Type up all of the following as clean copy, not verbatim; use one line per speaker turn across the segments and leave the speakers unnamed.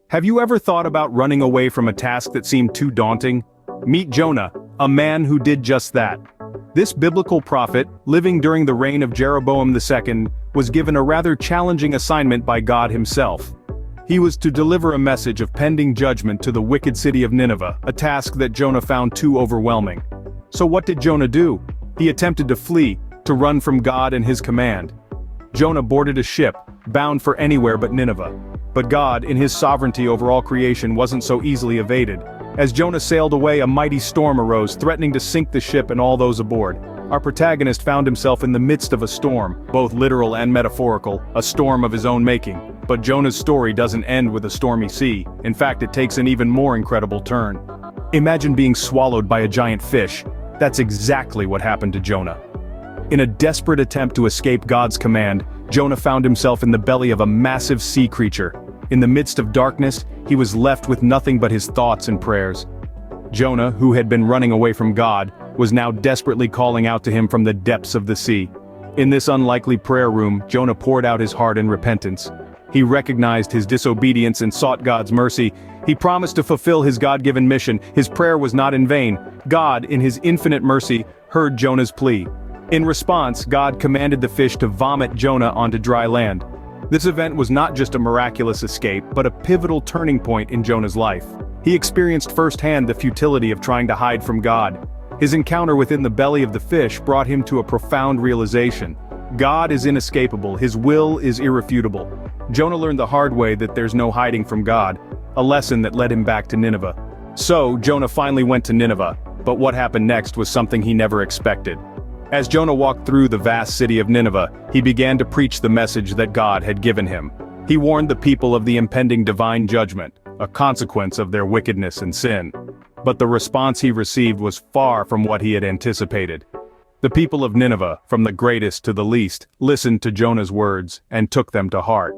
Have you ever thought about running away from a task that seemed too daunting? Meet Jonah, a man who did just that. This biblical prophet, living during the reign of Jeroboam II, was given a rather challenging assignment by God himself. He was to deliver a message of pending judgment to the wicked city of Nineveh, a task that Jonah found too overwhelming. So what did Jonah do? He attempted to flee, to run from God and his command. Jonah boarded a ship, bound for anywhere but Nineveh. But God, in his sovereignty over all creation, wasn't so easily evaded. As Jonah sailed away, a mighty storm arose, threatening to sink the ship and all those aboard. Our protagonist found himself in the midst of a storm, both literal and metaphorical, a storm of his own making. But Jonah's story doesn't end with a stormy sea. In fact, it takes an even more incredible turn. Imagine being swallowed by a giant fish. That's exactly what happened to Jonah. In a desperate attempt to escape God's command, Jonah found himself in the belly of a massive sea creature. In the midst of darkness, he was left with nothing but his thoughts and prayers. Jonah, who had been running away from God, was now desperately calling out to him from the depths of the sea. In this unlikely prayer room, Jonah poured out his heart in repentance. He recognized his disobedience and sought God's mercy. He promised to fulfill his God-given mission. His prayer was not in vain. God, in his infinite mercy, heard Jonah's plea. In response, God commanded the fish to vomit Jonah onto dry land. This event was not just a miraculous escape, but a pivotal turning point in Jonah's life. He experienced firsthand the futility of trying to hide from God. His encounter within the belly of the fish brought him to a profound realization. God is inescapable, his will is irrefutable. Jonah learned the hard way that there's no hiding from God, a lesson that led him back to Nineveh. So, Jonah finally went to Nineveh, but what happened next was something he never expected. As Jonah walked through the vast city of Nineveh, he began to preach the message that God had given him. He warned the people of the impending divine judgment, a consequence of their wickedness and sin. But the response he received was far from what he had anticipated. The people of Nineveh, from the greatest to the least, listened to Jonah's words and took them to heart.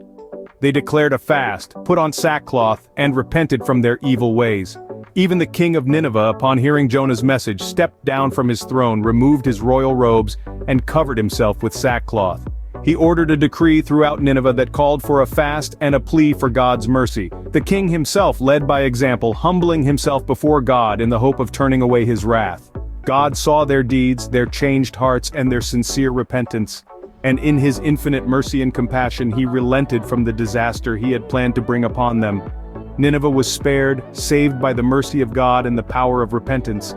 They declared a fast, put on sackcloth, and repented from their evil ways. Even the king of Nineveh, upon hearing Jonah's message, stepped down from his throne, removed his royal robes, and covered himself with sackcloth. He ordered a decree throughout Nineveh that called for a fast and a plea for God's mercy. The king himself led by example, humbling himself before God in the hope of turning away his wrath. God saw their deeds, their changed hearts, and their sincere repentance. And in his infinite mercy and compassion, he relented from the disaster he had planned to bring upon them. Nineveh was spared, saved by the mercy of God and the power of repentance.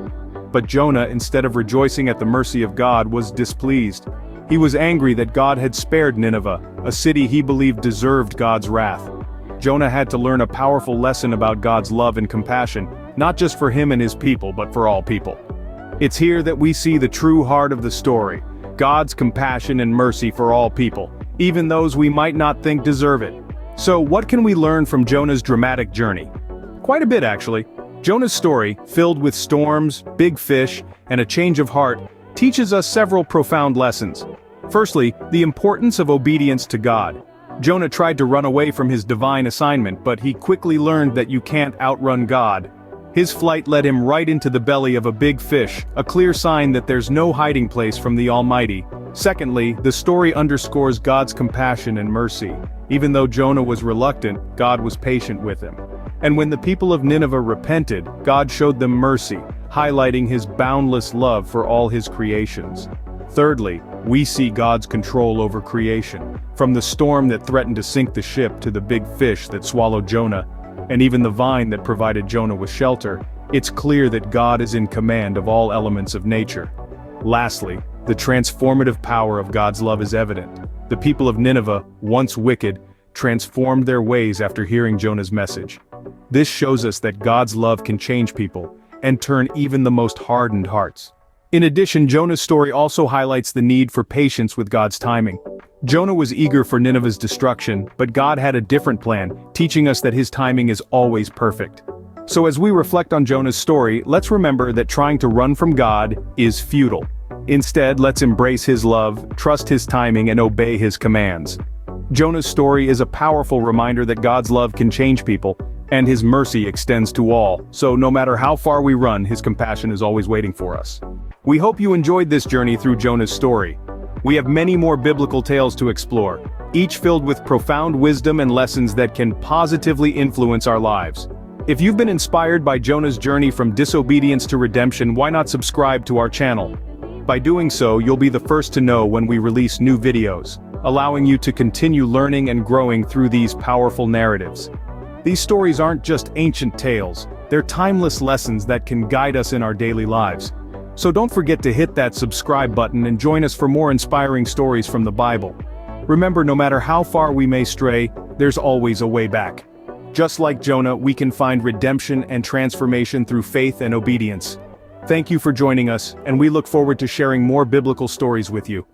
But Jonah, instead of rejoicing at the mercy of God, was displeased. He was angry that God had spared Nineveh, a city he believed deserved God's wrath. Jonah had to learn a powerful lesson about God's love and compassion, not just for him and his people, but for all people. It's here that we see the true heart of the story, God's compassion and mercy for all people, even those we might not think deserve it. So what can we learn from Jonah's dramatic journey? Quite a bit, actually. Jonah's story, filled with storms, big fish, and a change of heart, teaches us several profound lessons. Firstly, the importance of obedience to God. Jonah tried to run away from his divine assignment, but he quickly learned that you can't outrun God. His flight led him right into the belly of a big fish, a clear sign that there's no hiding place from the Almighty. Secondly, the story underscores God's compassion and mercy. Even though Jonah was reluctant, God was patient with him. And when the people of Nineveh repented, God showed them mercy, highlighting his boundless love for all his creations. Thirdly, we see God's control over creation. From the storm that threatened to sink the ship to the big fish that swallowed Jonah, and even the vine that provided Jonah with shelter, it's clear that God is in command of all elements of nature. Lastly, the transformative power of God's love is evident. The people of Nineveh, once wicked, transformed their ways after hearing Jonah's message. This shows us that God's love can change people, and turn even the most hardened hearts. In addition, Jonah's story also highlights the need for patience with God's timing. Jonah was eager for Nineveh's destruction, but God had a different plan, teaching us that his timing is always perfect. So as we reflect on Jonah's story, let's remember that trying to run from God is futile. Instead, let's embrace his love, trust his timing, and obey his commands. Jonah's story is a powerful reminder that God's love can change people, and his mercy extends to all, so no matter how far we run, his compassion is always waiting for us. We hope you enjoyed this journey through Jonah's story. We have many more biblical tales to explore. each filled with profound wisdom and lessons that can positively influence our lives. If you've been inspired by Jonah's journey from disobedience to redemption, why not subscribe to our channel? By doing so, you'll be the first to know when we release new videos, allowing you to continue learning and growing through these powerful narratives. These stories aren't just ancient tales, they're timeless lessons that can guide us in our daily lives. So don't forget to hit that subscribe button and join us for more inspiring stories from the Bible. Remember, no matter how far we may stray, there's always a way back. Just like Jonah, we can find redemption and transformation through faith and obedience. Thank you for joining us, and we look forward to sharing more biblical stories with you.